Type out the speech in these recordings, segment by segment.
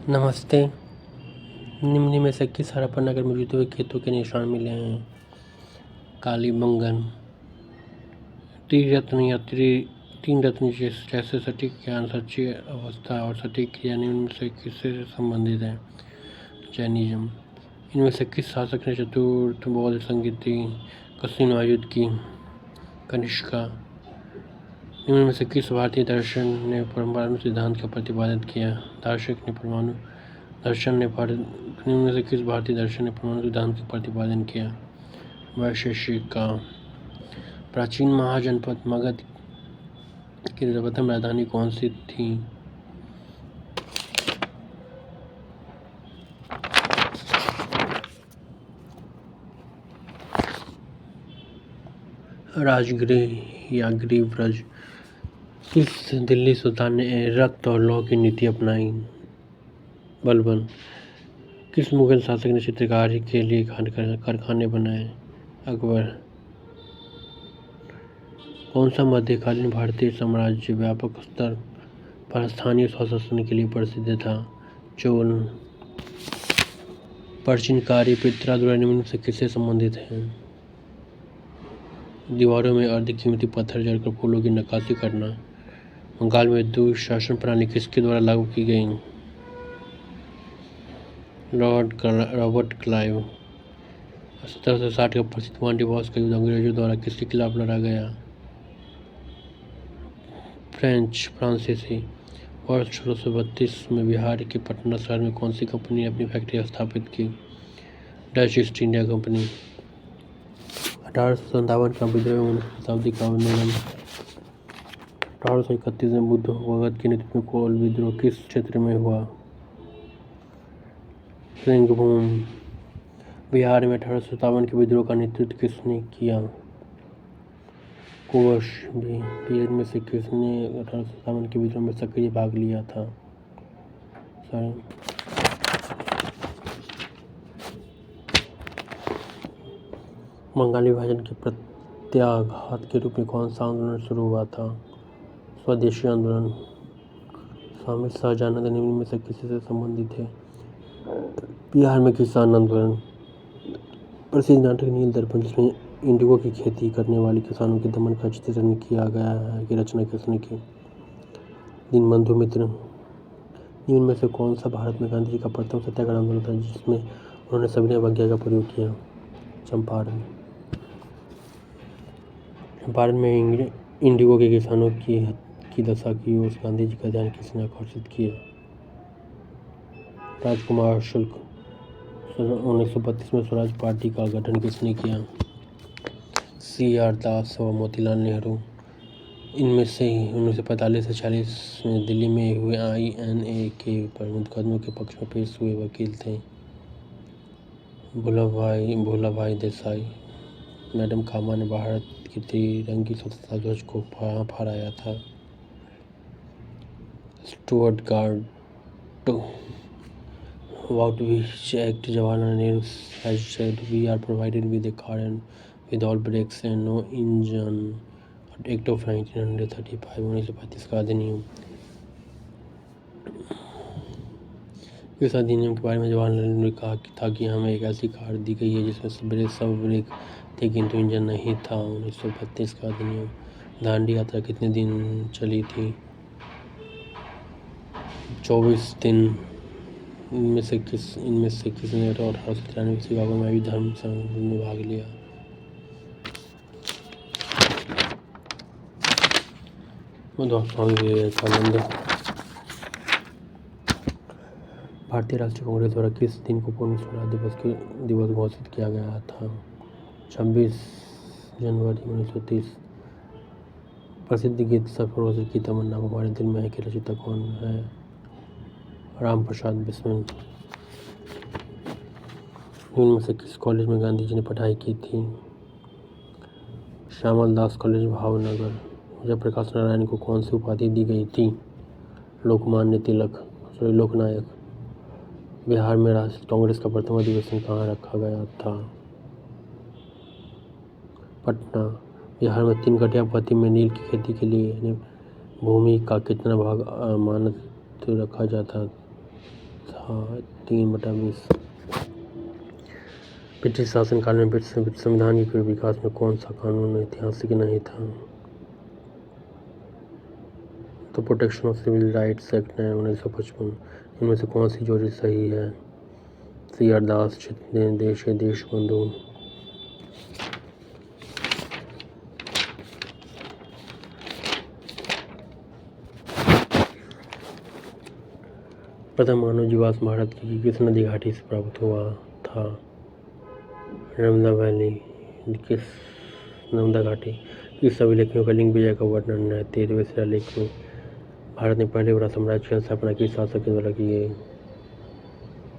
नमस्ते। निम्न में से किस हड़प्पन नगर में जुटे हुए खेतों के निशान मिले हैं? कालीबंगन, त्रिरत्न या तीन रत्न जैसे सटीक ज्ञान, सच्ची अवस्था और सटीक क्रिया निम्न में से किससे संबंधित है? जैनिज्म। इनमें से किस शासक ने चतुर्थ बौद्ध संगीति कसिन आयुध की? कनिष्का। निम्न में से किस भारतीय दर्शन ने परमाणु सिद्धांत का प्रतिपादन किया? दार्शनिक ने परमाणु दर्शन ने निम्न में से किस भारतीय दर्शन ने परमाणु सिद्धांत का प्रतिपादन किया? वैशेषिका। प्राचीन महाजनपद मगध की प्रथम राजधानी कौन सी थी? राजगृह या गिरिव्रज। किस दिल्ली सुल्तान ने रक्त और लौह की नीति अपनाई? बलबन। किस मुगल शासक ने चित्रकारी के लिए कारखाने बनाए? अकबर। कौन सा मध्यकालीन भारतीय साम्राज्य व्यापक स्तर पर स्थानीय स्वशासन के लिए प्रसिद्ध था? चोल। प्राचीन कार्य पित्रा निम्न से किससे संबंधित है? दीवारों में अर्धकीमती पत्थर जड़कर फूलों की नक्काशी करना। बंगाल में दुशासन प्रणाली किसके द्वारा लागू की गई? Robert Clive. 1760 का प्रसिद्ध वांडीवास का युद्ध अंग्रेजों द्वारा किसके खिलाफ लड़ा गया? फ्रांसीसी। वर्ष 1632 में बिहार के पटना शहर में कौन सी कंपनी ने अपनी फैक्ट्री स्थापित की? Dutch east India company. 1857 का विद्रोह 19वीं शताब्दी का उन्मूलन। 1831 में बुद्ध भगत के नेतृत्व में कोल विद्रोह किस क्षेत्र में हुआ? सिंहभूम। बिहार में 1857 के विद्रोह का नेतृत्व किसने किया? कुवश भी। में से किसने 1857 के विद्रोह में सक्रिय भाग लिया था? बंगाल विभाजन के प्रत्याघात के रूप में कौन सा आंदोलन शुरू हुआ था? स्वदेशी आंदोलन। स्वामी सहजानंद निम्न में से किसी से संबंधित है? बिहार में किसान आंदोलन। प्रसिद्ध नाटक नील दर्पण जिसमें इंडिगो की खेती करने वाले किसानों के दमन का चित्रण किया गया है की रचना किसने की? दीनबंधु मित्र। निम्न में से कौन सा भारत में गांधी जी का प्रथम सत्याग्रह आंदोलन था जिसमें उन्होंने सविनय अवज्ञा का प्रयोग किया? चंपारण। चंपारण में इंडिगो के किसानों की दशा की ओर गांधी जी का ध्यान किसने आकर्षित किया? राजकुमार शुक्ल। 1932 में स्वराज पार्टी का गठन किसने किया? CR दास व मोतीलाल नेहरू। इनमें से 1945 से 46 में दिल्ली में हुए INA के मुकदमों के पक्ष में पेश हुए वकील थे? भोलाभाई देसाई। मैडम कामा ने भारत की तिरंगी स्वतंत्रता ध्वज को फहराया था? Stuart guard. About which act Jawaharlal Nehru has said we are provided with a car and with all brakes and no engine? Act of 1935 1935 का अधिनियम। इस अधिनियम के बारे में जवाहरलाल नेहरू ने कहा था कि हमें एक ऐसी कार दी गई है जिसमें सब ब्रेक थे किंतु इंजन नहीं था। 1932 का अधिनियम। दांडी यात्रा कितने दिन चली थी? 24 दिन। इनमें से किसने 1893 शिकागो में भी धर्म संघ में भाग लिया? विवेकानंद। भारतीय राष्ट्रीय कांग्रेस द्वारा किस दिन को पूर्ण स्वराज दिवस घोषित किया गया था? 26 जनवरी 1930। प्रसिद्ध गीत सरफरोशी की तमन्ना हमारे दिल में है के रचयिता कौन है? राम प्रसाद बिस्मिल। इनमें से किस कॉलेज में गांधी जी ने पढ़ाई की थी? श्यामल दास कॉलेज भावनगर। जयप्रकाश नारायण को कौन सी उपाधि दी गई थी? लोकनायक। बिहार में राष्ट्रीय कांग्रेस का प्रथम अधिवेशन कहाँ रखा गया था? पटना। बिहार में 3 कट्या पद्धति में नील की खेती के लिए भूमि का कितना भाग अमानत रखा जाता था? था 3/20। ब्रिटिश शासनकाल में ब्रिटिश संविधान के विकास में कौन सा कानून ऐतिहासिक नहीं था? तो protection of civil rights act 1955। इनमें से कौन सी जोड़ी सही है? CR दास, देश है देशबंधु। प्रथम मानव जीवाश्म भारत की किस नदी घाटी से प्राप्त हुआ था? नर्मदा वैली। किस नर्मदा घाटी? किस अभिलेखों का लिंग विजय का वर्णन है? 13वें शिलालेख में। भारत ने पहले बड़ा साम्राज्य की स्थापना किस शासक के द्वारा की गई?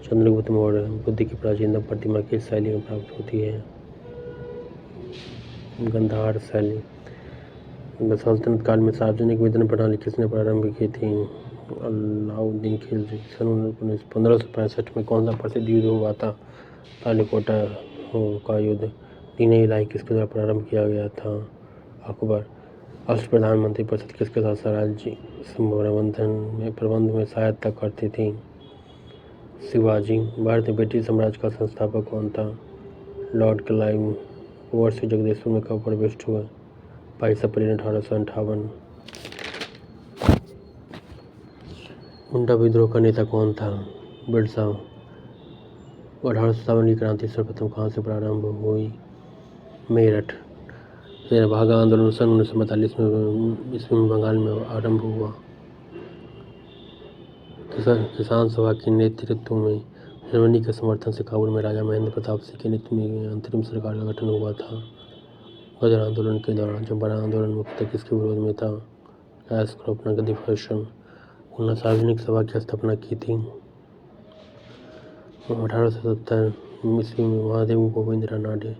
चंद्रगुप्त मौर्य। बुद्ध की प्राचीनतम प्रतिमा किस शैली में प्राप्त होती है? गंधार शैली। सल्तनत काल में सार्वजनिक वितरण प्रणाली किसने प्रारंभ की थी? अलाउद्दीन खिलजी। सन 1565 में कौन सा प्रसिद्ध युद्ध हुआ था? तालिकोटा का युद्ध। दीन इलाही किसके द्वारा प्रारंभ किया गया था? अकबर। अष्ट प्रधानमंत्री परिषद किसके साथ राज्य प्रबंध में सहायता करती थी? शिवाजी। भारत में ब्रिटिश साम्राज्य का संस्थापक कौन था? Lord Clive. वर्ष जगदीशपुर में कब प्रविष्ट हुए? 22 अप्रैल 1858। मुंडा विद्रोह का नेता कौन था? बिरसा। 1857 की क्रांति सर्वप्रथम कहाँ से प्रारंभ हुई? मेरठ। भागा आंदोलन सन 1942 में ईस्वी में बंगाल में आरंभ हुआ। किसान सभा के नेतृत्व में जर्मनी के समर्थन से काबुल में राजा महेंद्र प्रताप सिंह के नेतृत्व में अंतरिम सरकार का गठन हुआ था। गदर आंदोलन के दौरान चंपारण आंदोलन मुख्यतः किसके विरोध में था? गैस क्रॉप नगदी फैशन। उन्होंने सार्वजनिक सभा की स्थापना की थी। 1870 ईस्वी में महादेव गोविंद रानडे।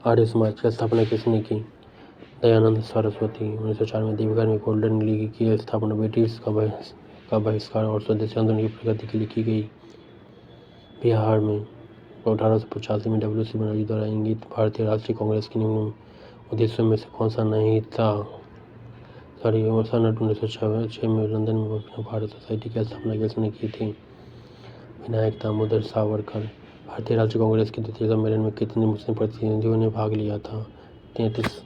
आर्य समाज की स्थापना किसने की? दयानंद सरस्वती। 1904 में देवघर में गोल्डन लीग की स्थापना ब्रिटिश का बहिष्कार और स्वदेशी आंदोलन की प्रगति के लिए की गई। बिहार में 1885 में WC बनर्जी द्वारा इंगित भारतीय राष्ट्रीय कांग्रेस के निम्न उद्देश्यों में से कौन सा नहीं था? सन 1906 में लंदन में अखिल भारत सोसाइटी की स्थापना किसने की थी? विनायक दामोदर सावरकर। भारतीय राष्ट्रीय कांग्रेस के द्वितीय सम्मेलन में कितने मुस्लिम प्रतिनिधियों ने भाग लिया था? 33।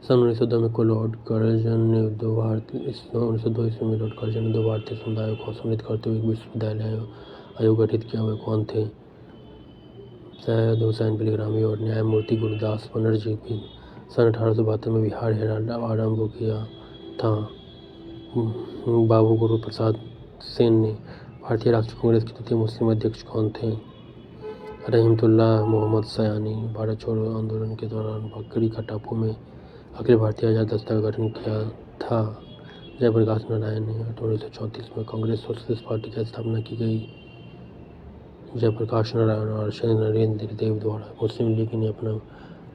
सन 1902 में लॉर्ड कर्जन ने 1902 ईस्वी में लॉर्ड कर्जन ने 2 भारतीय समुदायों को सम्मिलित करते हुए एक विश्वविद्यालय आयोग गठित किया। वे कौन थे? सैयद हुसैन पिलग्रामी और न्यायमूर्ति गुरुदास बनर्जी भी। सन 1872 में बिहार हेराल्ड आरंभ किया था। बाबू गुरु प्रसाद सेन ने। भारतीय राष्ट्रीय कांग्रेस के द्वितीय मुस्लिम अध्यक्ष कौन थे? रहमतुल्लाह मोहम्मद सयानी। भारत छोड़ो आंदोलन के दौरान बकरी का टापू में अखिल भारतीय आजाद दस्ता का गठन किया था। जयप्रकाश नारायण ने। 1934 में कांग्रेस सोशलिस्ट पार्टी की स्थापना की गई। जयप्रकाश नारायण और नरेंद्र देव द्वारा मुस्लिम लीग ने अपना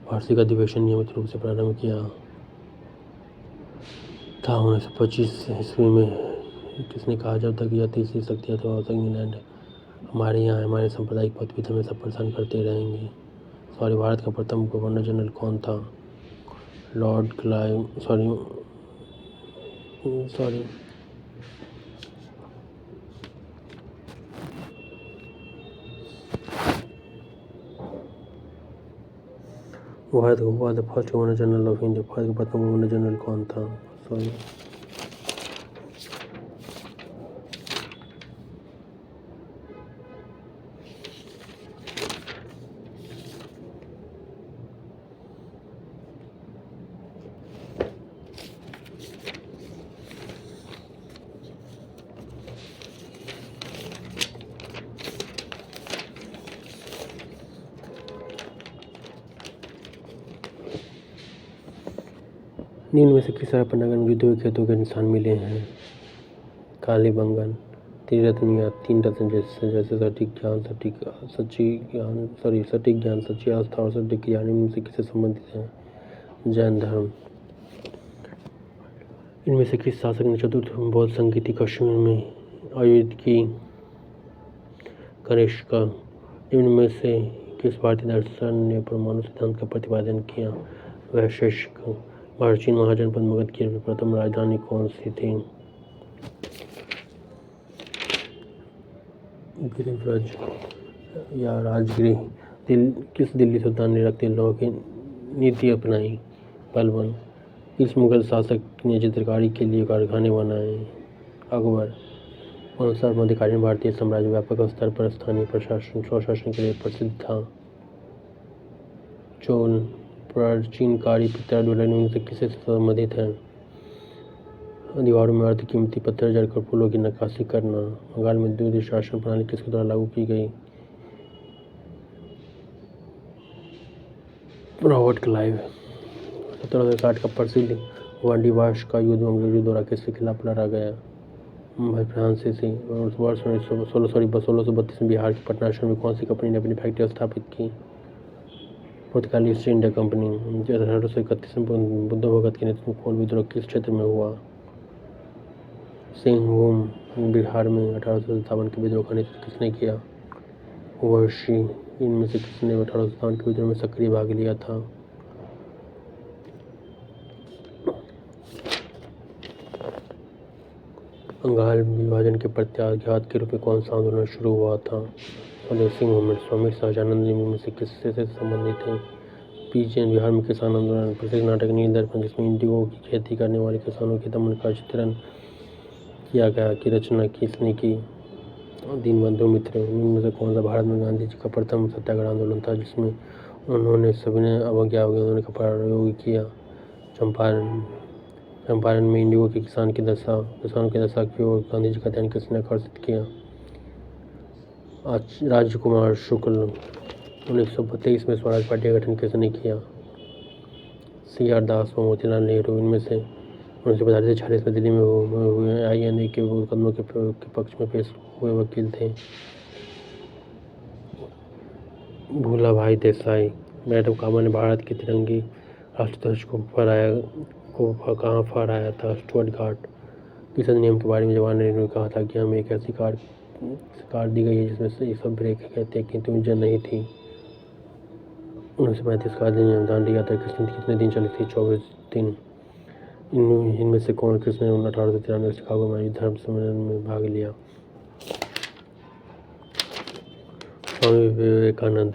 वार्षिक अधिवेशन नियमित रूप से प्रारंभ किया था। 1925 ईस्वी में किसने कहा, जब तक यह तीसरी शक्ति अथवा तक इंग्लैंड हमारे यहाँ हमारे सांप्रदायिक मतभेद हमेशा परेशान करते रहेंगे। भारत का प्रथम गवर्नर जनरल कौन था? Lord Clive. भारत का हुआ the first governor general of India. Bharat का प्रथम गवर्नर जनरल कौन था? निम्न में से किस हड़प्पा नगर में युद्धों के खेतों के निशान मिले हैं? कालीबंगन। त्रिरत्न या 3 रत्न जैसे सटीक ज्ञान, सटीक ज्ञान, सच्ची आस्था और सटीक ज्ञान इनमें से किससे संबंधित हैं? जैन धर्म। इनमें से किस शासक ने चतुर्थ बौद्ध संगीति कश्मीर में आयोजित की? कनिष्क। निम्न में से किस भारतीय दर्शन ने परमाणु सिद्धांत का प्रतिपादन किया? वैशेषिक। भारत चीन महाजनपद मगध की प्रथम राजधानी कौन सी थी? गिरिव्रज या राजगृह किस दिल्ली सुल्तान ने रक्त लोह की नीति अपनाई? बलबन। किस मुगल शासक ने चित्रकारी के लिए कारखाने बनाए? अकबर। कौन सा मध्यकालीन भारतीय साम्राज्य व्यापक स्तर पर स्थानीय प्रशासन स्वशासन के लिए प्रसिद्ध था? चोल। प्राचीन कारी पत्थर दुल्हन में से किससे संबंधित है? दीवारों में अर्ध कीमती पत्थर जड़कर फूलों की नक्काशी करना। बंगाल में द्वितीय शासन प्रणाली किसके द्वारा लागू की गई? Robert Clive. 1760 का प्रसिद्ध वांडीवाश का युद्ध अंग्रेजों द्वारा किसके खिलाफ लड़ा गया? फ्रांसीसी। वर्ष 1632 में बिहार के पटना शहर में कौन सी कंपनी ने अपनी फैक्ट्री स्थापित की? पुर्तगाली ईस्ट इंडिया कंपनी। 1831 में बुद्ध भगत के नेतृत्व में कोल विद्रोह किस क्षेत्र में हुआ? सिंहभूम। बिहार में 1857 के विद्रोह का नेतृत्व किसने किया? वर्षी। इनमें से किसने 1857 के विद्रोह में सक्रिय भाग लिया था? बंगाल विभाजन के प्रत्याघात के रूप में कौन सा आंदोलन शुरू हुआ था? स्वदेशी मूवमेंट। स्वामी सहजानंद इनमें से किससे संबंधित हैं? पीछे बिहार में किसान आंदोलन। प्रसिद्ध नाटक नील दर्पण जिसमें इंडिगो की खेती करने वाले किसानों के दमन का चित्रण किया गया की रचना किसने की? दीनबंधु मित्र। इनमें से कौन सा भारत में गांधी जी का प्रथम सत्याग्रह आंदोलन था जिसमें उन्होंने सविनय अवज्ञा आंदोलन का प्रयोग किया? चंपारण में इंडिगो के किसानों की दशा की ओर गांधी जी का ध्यान किसने आकर्षित किया? राजकुमार शुक्ल। 1923 में स्वराज पार्टी का गठन किसने किया? CR दास व मोतीलाल नेहरू। इनमें से 1945 से 46 में दिल्ली में हुए INA के मुकदमों के पक्ष में पेश हुए वकील थे? भूलाभाई देसाई। मैडम कामा ने भारत के तिरंगे राष्ट्रध्वज को कहाँ फहराया था? स्टुअर्ट घाट। किस अधिनियम के बारे में जवाहरलाल नेहरू ने कहा था कि हमें एक ऐसी कार दी गई है जिसमें ये सब ब्रेक कहते हैं किंतु इंजन नहीं थी? 1935 का अधिनियम। दांडी यात्रा कितने दिन चली थी? 24 दिन। इनमें से किसने 1893 शिकागो में धर्म सम्मेलन में भाग लिया? स्वामी विवेकानंद।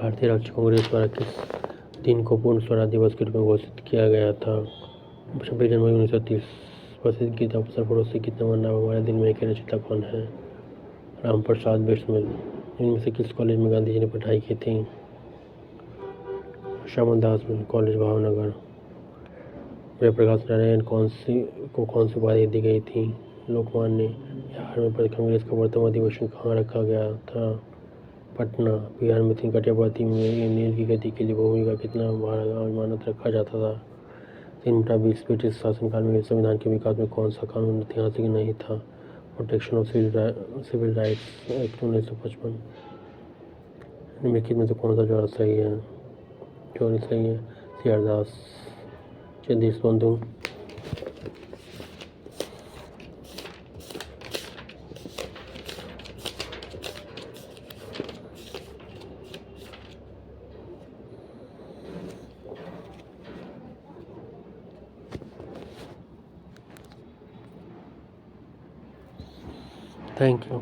भारतीय राष्ट्रीय कांग्रेस द्वारा किस दिन को पूर्ण स्वराज दिवस के रूप में घोषित किया गया था? 26 जनवरी 1930। प्रसिद्ध गीता सरफरोशी गीत नमन हमारे दिल में के रचयिता कौन है? रामप्रसाद बिस्मिल। इनमें से किस कॉलेज में गांधी जी ने पढ़ाई की थी? श्यामा दास कॉलेज भावनगर। जयप्रकाश नारायण कौन सी उपाधि दी गई थी? लोकमान्य। बिहार में कांग्रेस का प्रथम अधिवेशन कहाँ रखा गया था? पटना। बिहार में 3 कटियावादी में नील की खेती के लिए भूमि का कितना मानक रखा जाता था? 3/20। ब्रिटिश शासनकाल में संविधान के विकास में कौन सा कानून ऐतिहासिक नहीं था? Protection of civil rights act 1955। निम्नलिखित में से कौन सा जवाब सही है? चोरी सही है। CR दास। जगदीश बंधु। Thank you.